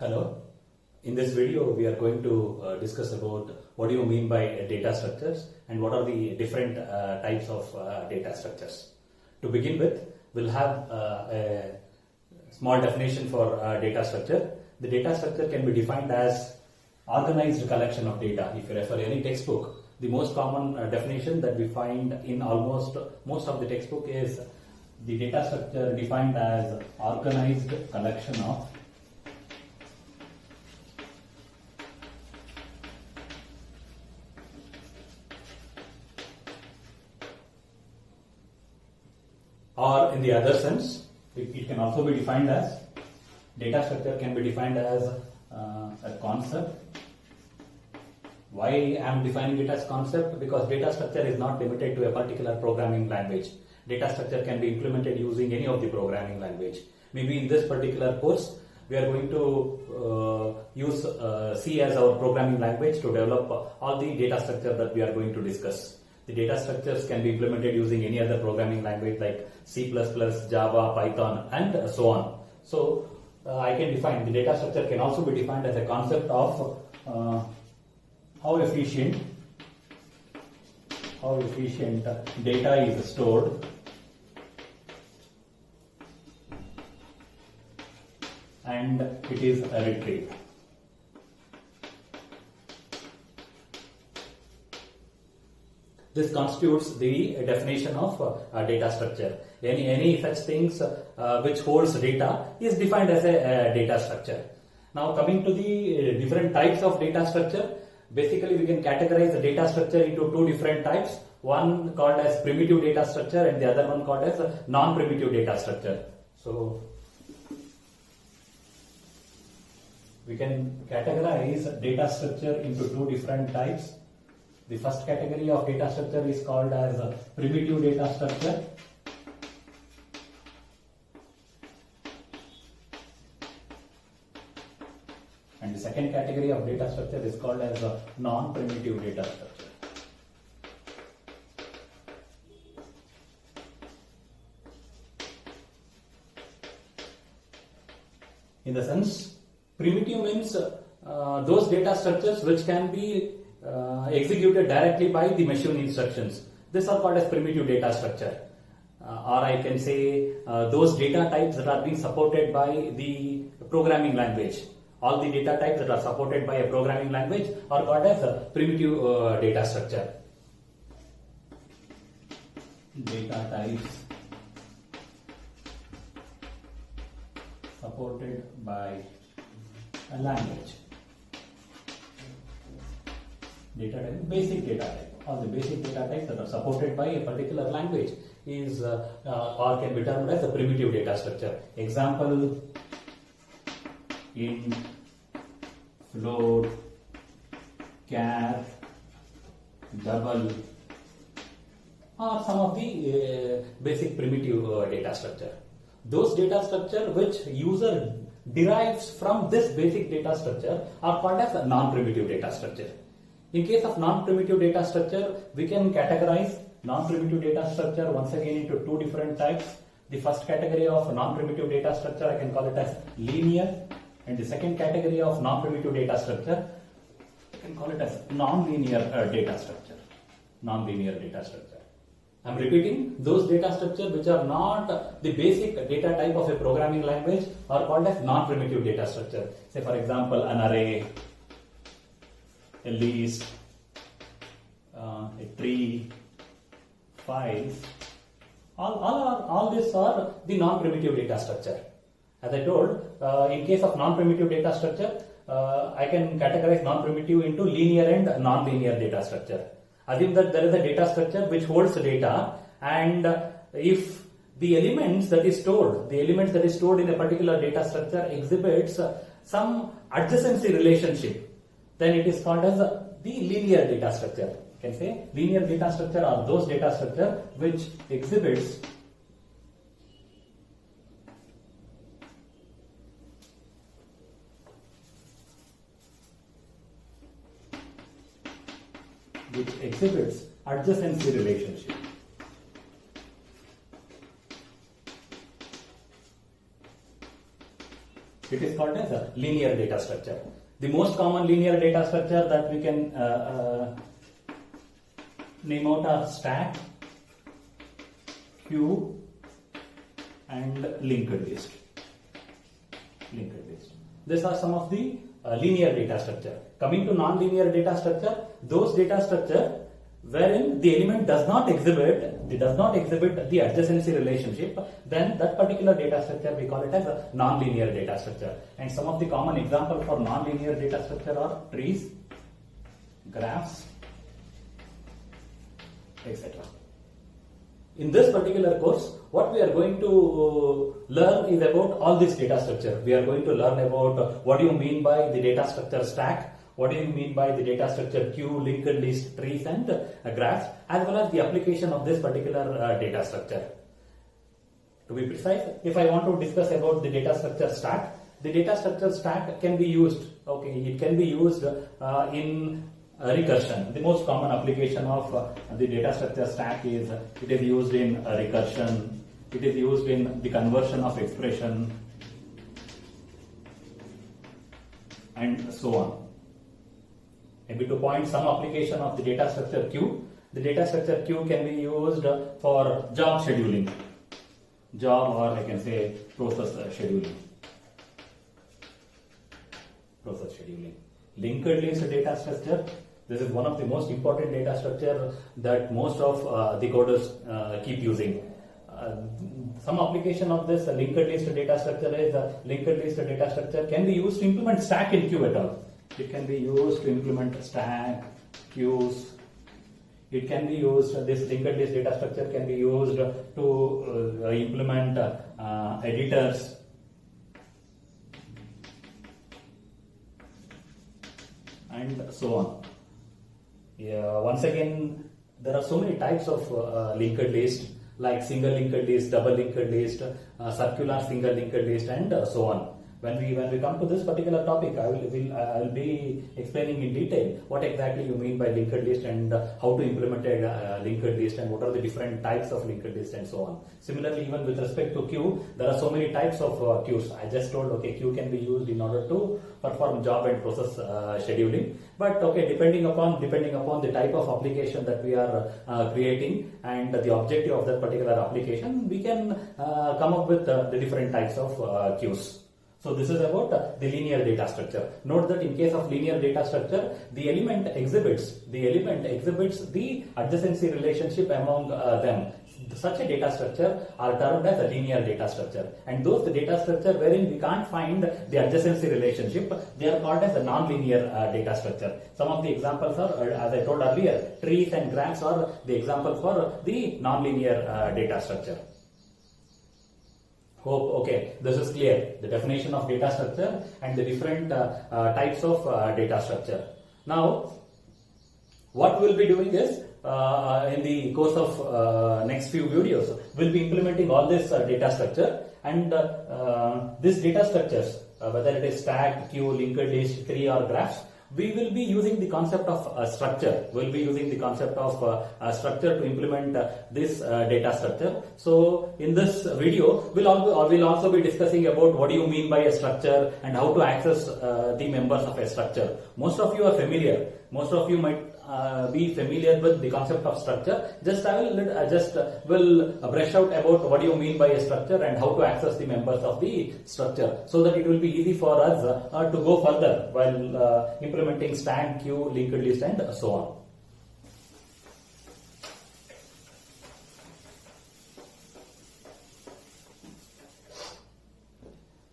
Hello. In this video, we are going to discuss about what do you mean by data structures and what are the different types of data structures. To begin with, we'll have a small definition for data structure. The data structure can be defined as organized collection of data. If you refer any textbook, the most common definition that we find in almost most of the textbook is the data structure defined as organized collection of or in the other sense, it can also be defined as data structure can be defined as a concept. Why I am defining it as concept? Because data structure is not limited to a particular programming language. Data structure can be implemented using any of the programming language. Maybe in this particular course, we are going to use C as our programming language to develop all the data structure that we are going to discuss. The data structures can be implemented using any other programming language like C++, Java, Python, and so on. So I can define the data structure can also be defined as a concept of how efficient data is stored and it is retrieved. This constitutes the definition of data structure. Any such things which holds data is defined as a data structure. Now coming to the different types of data structure, basically we can categorize the data structure into two different types. One called as primitive data structure and the other one called as non-primitive data structure. So we can categorize data structure into two different types. The first category of data structure is called as primitive data structure. And the second category of data structure is called as non-primitive data structure. In the sense, primitive means those data structures which can be executed directly by the machine instructions. These are called as primitive data structure. Or I can say those data types that are being supported by the programming language. All the data types that are supported by a programming language are called as primitive data structure. Data types supported by a language. Data type, basic data type. All the basic data types that are supported by a particular language is or can be termed as a primitive data structure. Example: int, float, char, double, are some of the basic primitive data structure. Those data structure which user derives from this basic data structure are called as a non-primitive data structure. In case of non-primitive data structure, we can categorize non-primitive data structure once again into two different types. The first category of non-primitive data structure, I can call it as linear, and the second category of non-primitive data structure, I can call it as non-linear data structure. Non-linear data structure. I'm repeating, those data structure which are not the basic data type of a programming language are called as non-primitive data structure. Say for example, an array, a list, a tree, files, all these are the non-primitive data structure. As I told, in case of non-primitive data structure, I can categorize non-primitive into linear and non-linear data structure. Assume that there is a data structure which holds data, and if the elements that is stored in a particular data structure exhibits some adjacency relationship, then it is called as the linear data structure. You can say linear data structure are those data structure which exhibits adjacency relationship. It is called as a linear data structure. The most common linear data structure that we can name out are stack, queue, and linked list. These are some of the linear data structure. Coming to non-linear data structure, those data structure wherein the element does not exhibit the adjacency relationship, then that particular data structure we call it as a non-linear data structure. And some of the common examples for non-linear data structure are trees, graphs, etc. In this particular course, what we are going to learn is about all this data structure. We are going to learn about what do you mean by the data structure stack, what do you mean by the data structure queue, linked list, trees, and graphs, as well as the application of this particular data structure. To be precise, if I want to discuss about the data structure stack, the data structure stack can be used, it can be used in recursion. The most common application of the data structure stack is it is used in recursion, it is used in the conversion of expression, and so on. Maybe to point some application of the data structure queue, the data structure queue can be used for job scheduling, or I can say process scheduling. Linked list data structure. This is one of the most important data structure that most of the coders keep using. Some application of this linked list data structure is linked list data structure can be used to implement stack in queue at all. It can be used to implement stack, queues. It can be used, this linked list data structure can be used to implement editors. And so on. Once again, there are so many types of linked list, like single linked list, double linked list, circular single linked list, and so on. When we come to this particular topic, I will be explaining in detail what exactly you mean by linked list and how to implement a linked list and what are the different types of linked list and so on. Similarly, even with respect to queue, there are so many types of queues. I just told queue can be used in order to perform job and process scheduling. But depending upon the type of application that we are creating and the objective of that particular application, we can come up with the different types of queues. So this is about the linear data structure. Note that in case of linear data structure, the element exhibits the adjacency relationship among them. Such a data structure are termed as a linear data structure, and those data structure wherein we can't find the adjacency relationship, they are called as a non-linear data structure. Some of the examples are, as I told earlier, trees and graphs are the example for the non-linear data structure. Hope this is clear, the definition of data structure and the different types of data structure. Now what we'll be doing is in the course of next few videos, we'll be implementing all this data structure, and this data structures, whether it is stack, queue, linked list, tree, or graphs, we will be using the concept of structure. We'll be using the concept of structure to implement this data structure. So in this video, we'll also be discussing about what do you mean by a structure and how to access the members of a structure. Most of you are familiar. Most of you might be familiar with the concept of structure. I will brush out about what do you mean by a structure and how to access the members of the structure, so that it will be easy for us to go further while implementing stack, queue, linked list, and so on.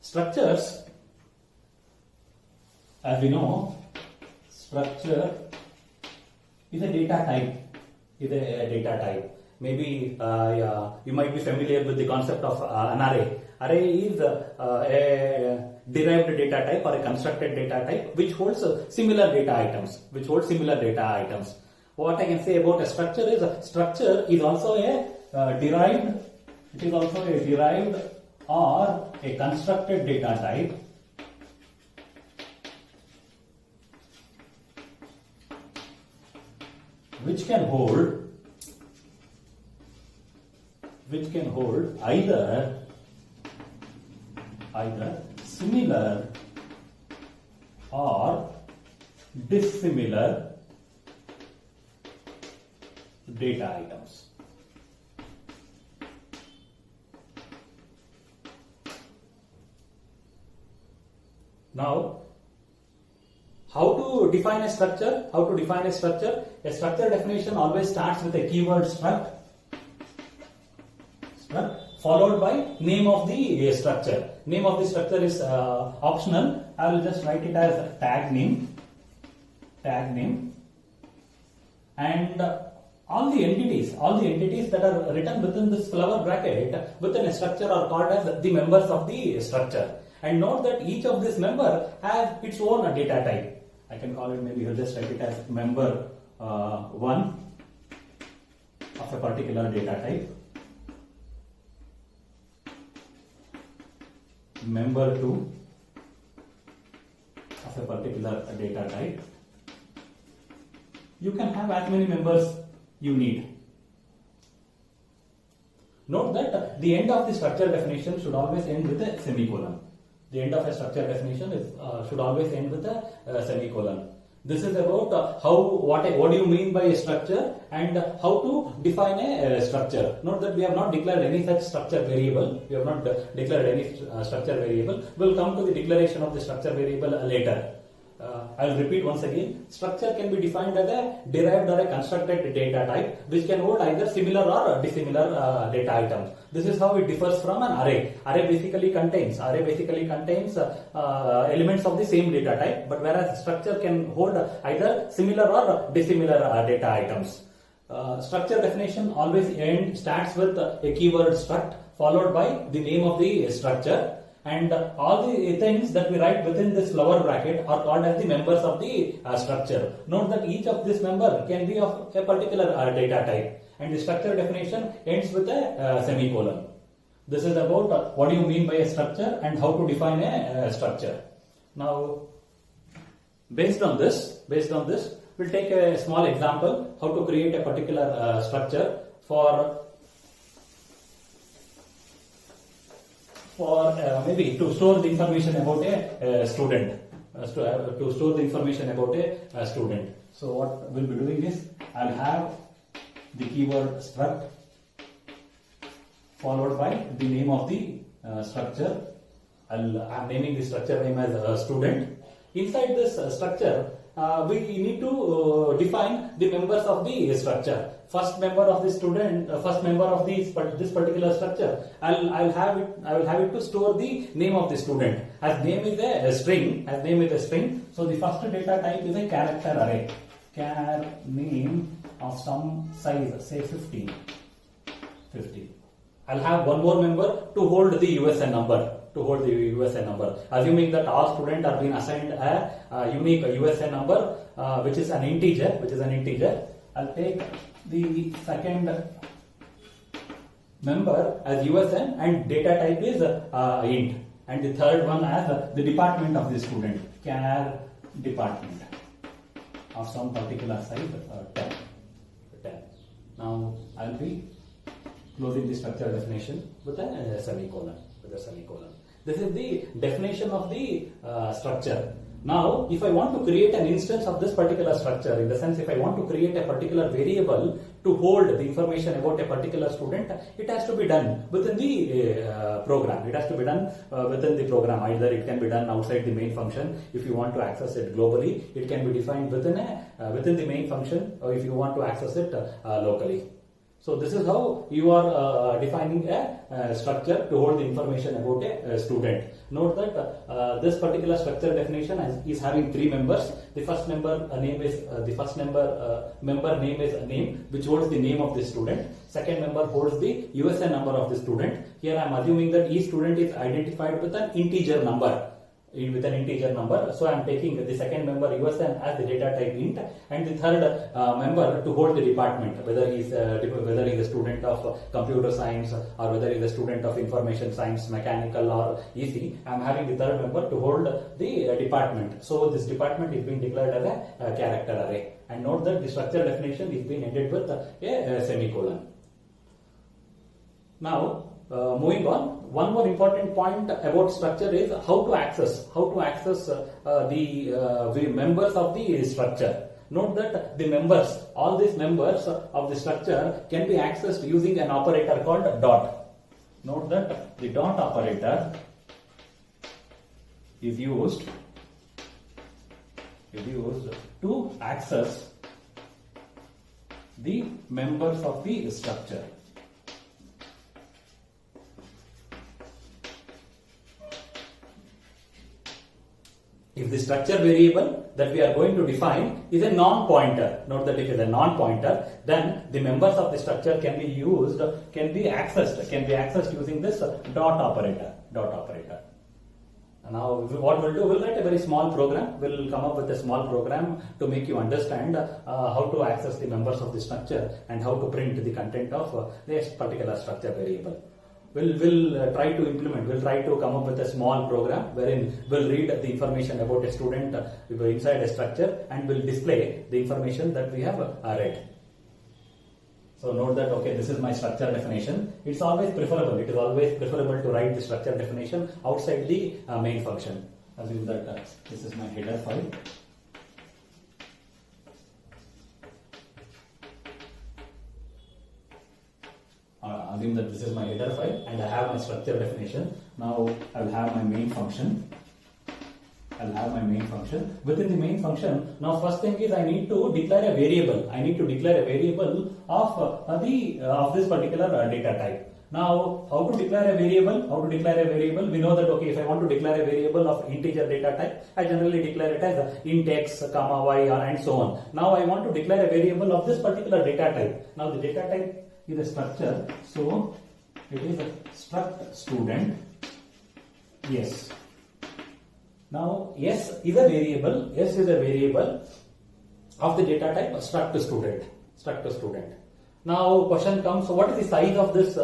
Structures, as we know, structure is a data type. Maybe you might be familiar with the concept of an array. Array is a derived data type or a constructed data type which holds similar data items. What I can say about a structure is also a derived. It is also a derived or a constructed data type which can hold either similar or dissimilar data items. Now, how to define a structure? How to define a structure? A structure definition always starts with a keyword struct followed by name of the structure. Name of the structure is optional. I will just write it as tag name, and all the entities that are written within this flower bracket within a structure are called as the members of the structure. And note that each of this member has its own data type. I can call it, maybe you'll just write it as member 1 of a particular data type, member 2 of a particular data type. You can have as many members you need. Note that the end of the structure definition should always end with a semicolon. The end of a structure definition should always end with a semicolon. This is about what do you mean by a structure and how to define a structure. Note that we have not declared any such structure variable. We have not declared any structure variable. We'll come to the declaration of the structure variable later. I'll repeat once again. Structure can be defined as a derived or a constructed data type which can hold either similar or dissimilar data items. This is how it differs from an array. Array basically contains elements of the same data type, but whereas structure can hold either similar or dissimilar data items. Structure definition always starts with a keyword struct followed by the name of the structure. And all the things that we write within this flower bracket are called as the members of the structure. Note that each of this member can be of a particular data type, and the structure definition ends with a semicolon. This is about what do you mean by a structure and how to define a structure. Now, based on this, we'll take a small example how to create a particular structure for maybe to store the information about a student. To store the information about a student. So what we'll be doing is, I'll have the keyword struct followed by the name of the structure. I'm naming the structure name as student. Inside this structure, we need to define the members of the structure. First member of the student, first member of this particular structure, I will have it to store the name of the student. As name is a string, so the first data type is a character array. Char name of some size, say 50. I'll have one more member to hold the USN number. Assuming that all students are being assigned a unique USN number, which is an integer. I'll take the second member as USN and data type is int, and the third one as the department of the student, char department of some particular size, 10. Now I'll be closing the structure definition with a semicolon. This is the definition of the structure. Now, if I want to create an instance of this particular structure, in the sense if I want to create a particular variable to hold the information about a particular student, it has to be done within the program. Either it can be done outside the main function. If you want to access it globally, it can be defined within the main function, or if you want to access it locally. So this is how you are defining a structure to hold the information about a student. Note that this particular structure definition is having three members. The first member name is member name is a name which holds the name of the student. Second member holds the USN number of the student. Here I am assuming that each student is identified with an integer number. So I am taking the second member USN as the data type int, and the third member to hold the department, whether he is a student of computer science or whether he is a student of information science, mechanical or EC. I am having the third member to hold the department. So this department is being declared as a character array. And note that the structure definition is being ended with a semicolon. Now moving on, one more important point about structure is how to access the members of the structure. Note that the members, all these members of the structure can be accessed using an operator called dot. Note that the dot operator is used to access the members of the structure. If the structure variable that we are going to define is a non-pointer, note that if it is a non-pointer, then the members of the structure can be accessed using this dot operator. Now what we'll do, we'll write a very small program. We'll come up with a small program to make you understand how to access the members of the structure and how to print the content of this particular structure variable. We'll try to come up with a small program wherein we'll read the information about a student inside a structure and we'll display the information that we have read. So note that, okay, this is my structure definition. It is always preferable to write the structure definition outside the main function. Assume that this is my header file. Assume that this is my header file and I have my structure definition. Now I will have my main function. Within the main function, now first thing is I need to declare a variable. Of this particular data type. Now, how to declare a variable? We know that, okay, if I want to declare a variable of integer data type, I generally declare it as int x, comma y, and so on. Now I want to declare a variable of this particular data type. Now the data type is a structure, so it is a struct student. Yes. Now S is a variable of the data type struct student. Now question comes, so what is the size of this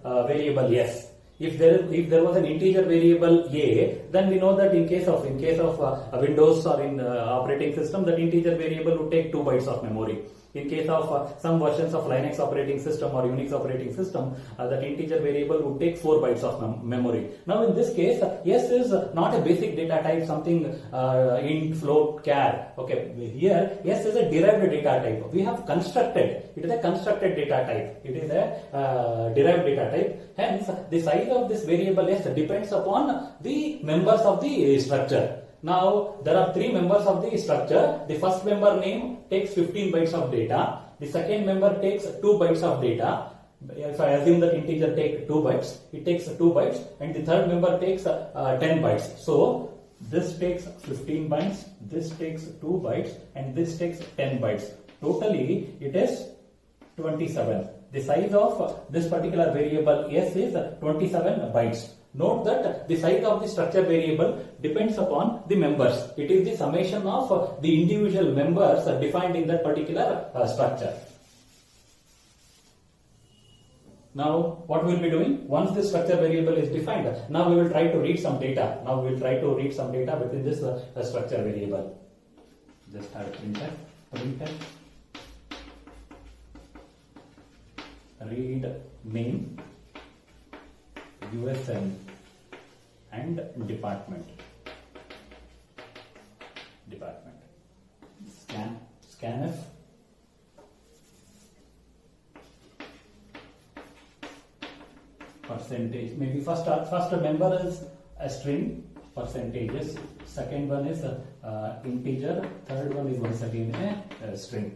variable S? If there was an integer variable A, then we know that in case of Windows or in operating system, that integer variable would take 2 bytes of memory. In case of some versions of Linux operating system or Unix operating system, that integer variable would take 4 bytes of memory. Now in this case, S is not a basic data type, something int, float, char. Okay, here S is a derived data type. We have constructed. It is a constructed data type. It is a derived data type. Hence, the size of this variable S depends upon the members of the structure. Now, there are 3 members of the structure. The first member name takes 15 bytes of data. The second member takes 2 bytes of data. If I assume that integer takes 2 bytes, it takes 2 bytes. And the third member takes 10 bytes. So, this takes 15 bytes, this takes 2 bytes, and this takes 10 bytes. Totally, it is 27. The size of this particular variable S is 27 bytes. Note that the size of the structure variable depends upon the members. It is the summation of the individual members defined in that particular structure. Now, what we will be doing? Once this structure variable is defined, now we will try to read some data. Within this structure variable. Just have printf read name, USN, and department. Scanf percentage. Maybe first member is a string, percentages. Second one is integer. Third one is once again a string.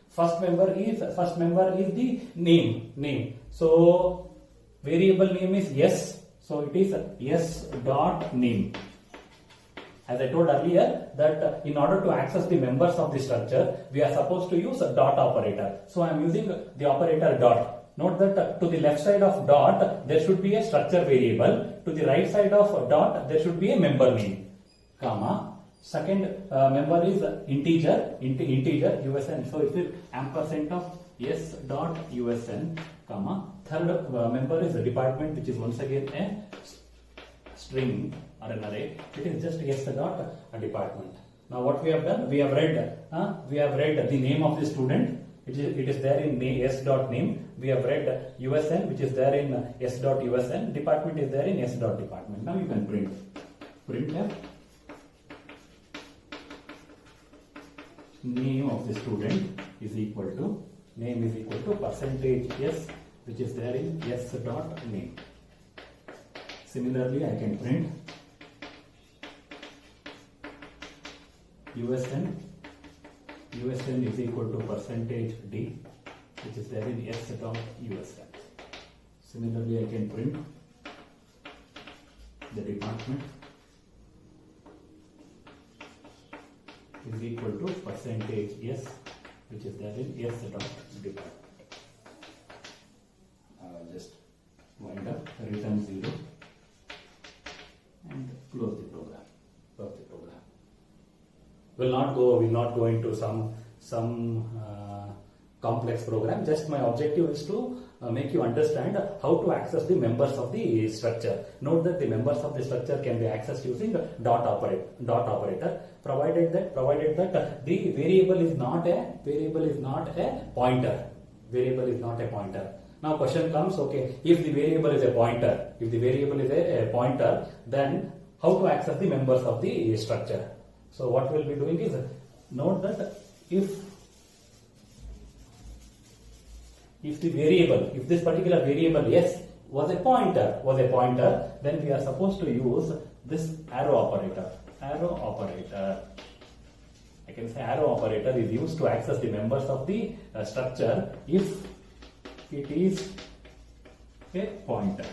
First member is the name. So variable name is S. So it is S dot name. As I told earlier that in order to access the members of the structure, we are supposed to use a dot operator. So I am using the operator dot. Note that to the left side of dot, there should be a structure variable. To the right side of dot, there should be a member name, comma. Second member is integer USN. So it is ampersand of S dot USN, comma. Third member is the department, which is once again a string or an array. It is just S dot department. Now what we have done? We have read the name of the student. it is there in s dot name. We have read USN, which is there in s dot USN. Department is there in s dot department. Now you can printf name of the student is equal to percentage s, which is there in s dot name. Similarly, I can print USN is equal to percentage d, which is there in s dot USN. Similarly, I can print the department is equal to percentage s, which is there in s dot department. Just wind up, return 0 and close the program. We'll not go into some complex program. Just my objective is to make you understand how to access the members of the structure. Note that the members of the structure can be accessed using dot operator, provided that the variable is not a pointer. Now question comes, okay, if the variable is a pointer, then how to access the members of the structure? So what we'll be doing is, note that if this particular variable s was a pointer, then we are supposed to use this arrow operator. I can say arrow operator is used to access the members of the structure if it is a pointer.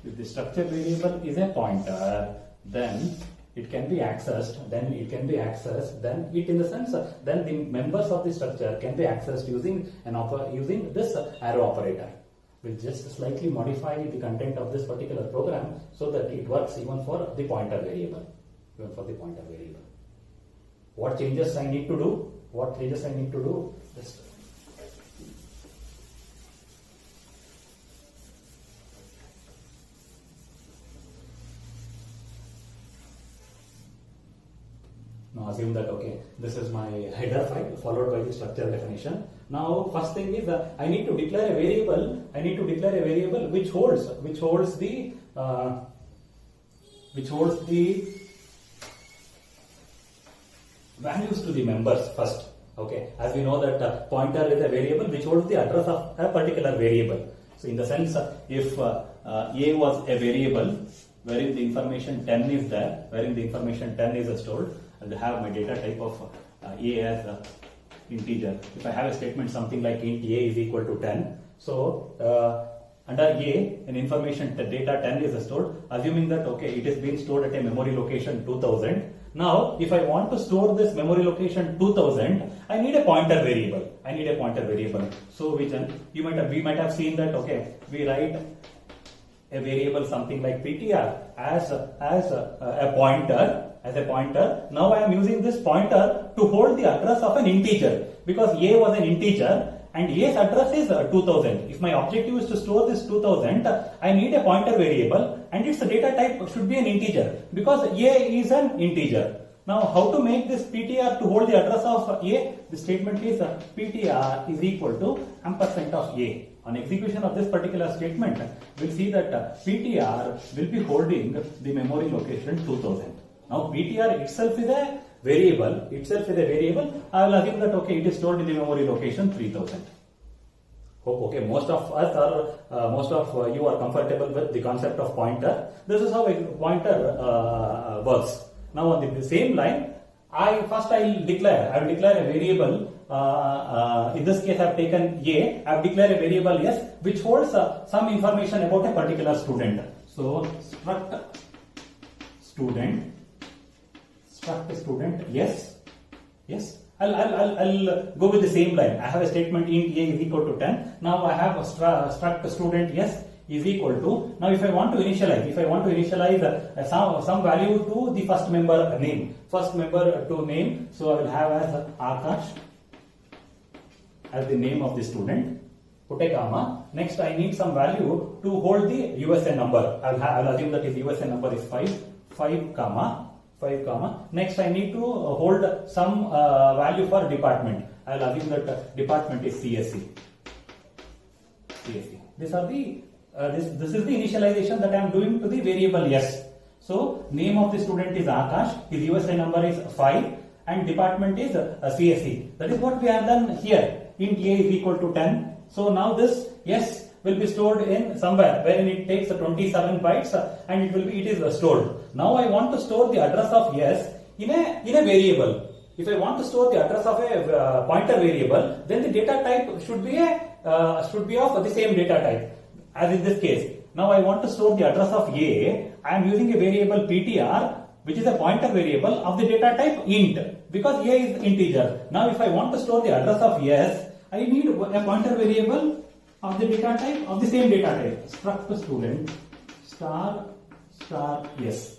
If the structure variable is a pointer, then it can be accessed. Then the members of the structure can be accessed using this arrow operator. We'll just slightly modify the content of this particular program so that it works even for the pointer variable. What changes I need to do? Just now assume that, okay, this is my header file followed by the structure definition. Now first thing is I need to declare a variable. Which holds the values to the members first. Okay, as we know that pointer is a variable which holds the address of a particular variable. So in the sense, if a was a variable wherein the information 10 is there, stored, I'll have my data type of a as integer. If I have a statement something like int a is equal to 10, so under a, an information data 10 is stored, assuming that, okay, it is being stored at a memory location 2000. Now, if I want to store this memory location 2000, I need a pointer variable. So we might have seen that, okay, we write a variable something like ptr as a pointer. Now I am using this pointer to hold the address of an integer, because a was an integer and a's address is 2000. If my objective is to store this 2000, I need a pointer variable and its data type should be an integer, because a is an integer. Now how to make this ptr to hold the address of a? The statement is ptr is equal to ampersand of a. On execution of this particular statement, we'll see that ptr will be holding the memory location 2000. Now ptr itself is a variable. I will assume that, okay, it is stored in the memory location 3000. Okay, most of you are comfortable with the concept of pointer. This is how a pointer works. Now on the same line, I will declare a variable. In this case, I have taken a. I have declared a variable s, which holds some information about a particular student. So struct student yes. I'll go with the same line. I have a statement int a is equal to 10. Now I have a struct student yes is equal to. Now if I want to initialize, some value to the first member name. So I will have as Akash as the name of the student. Put a comma. Next I need some value to hold the USN number. I'll assume that his USN number is 5 comma. Next I need to hold some value for department. I'll assume that department is CSE. CSE. These are the this is the initialization that I am doing to the variable yes. So name of the student is Akash, his USA number is 5 and department is CSE. That is what we have done here. Int A is equal to 10. So now this yes will be stored in somewhere wherein it takes 27 bytes and it is stored. Now I want to store the address of yes in a variable. If I want to store the address of a pointer variable, then the data type should be of the same data type. As in this case, now I want to store the address of A. I am using a variable ptr, which is a pointer variable of the data type int, because A is integer. Now if I want to store the address of yes, I need a pointer variable of the data type of the same data type. Struct student star yes.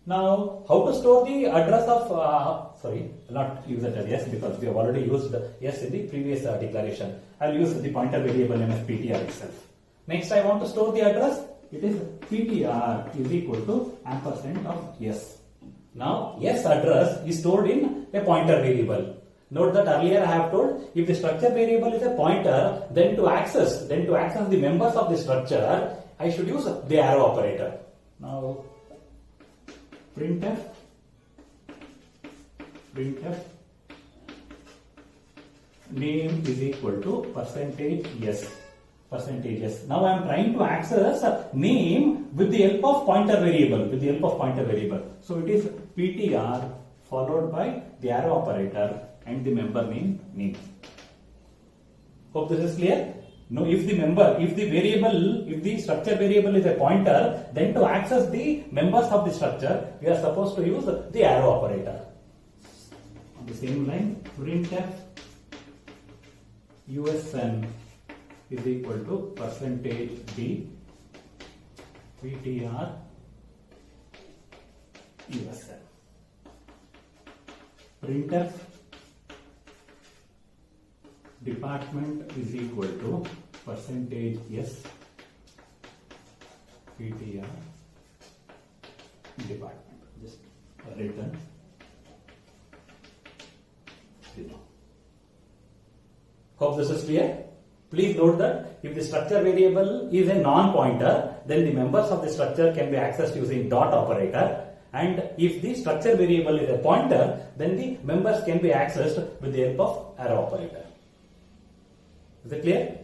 Now, how to store the address of, not use it as yes because we have already used yes in the previous declaration. I will use the pointer variable name as ptr itself. Next, I want to store the address. It is ptr is equal to ampersand of yes. Now, yes address is stored in a pointer variable. Note that earlier I have told if the structure variable is a pointer, then to access the members of the structure, I should use the arrow operator. Now, printf name is equal to percentage yes. Now I am trying to access name with the help of pointer variable. So it is ptr followed by the arrow operator and the member name. Hope this is clear. No, if the structure variable is a pointer, then to access the members of the structure, we are supposed to use the arrow operator. On the same line, printf usn is equal to percentage d ptr usn. Printf department is equal to percentage yes ptr department. Just return 0. Hope this is clear. Please note that if the structure variable is a non-pointer, then the members of the structure can be accessed using dot operator. And if the structure variable is a pointer, then the members can be accessed with the help of arrow operator. Is it clear?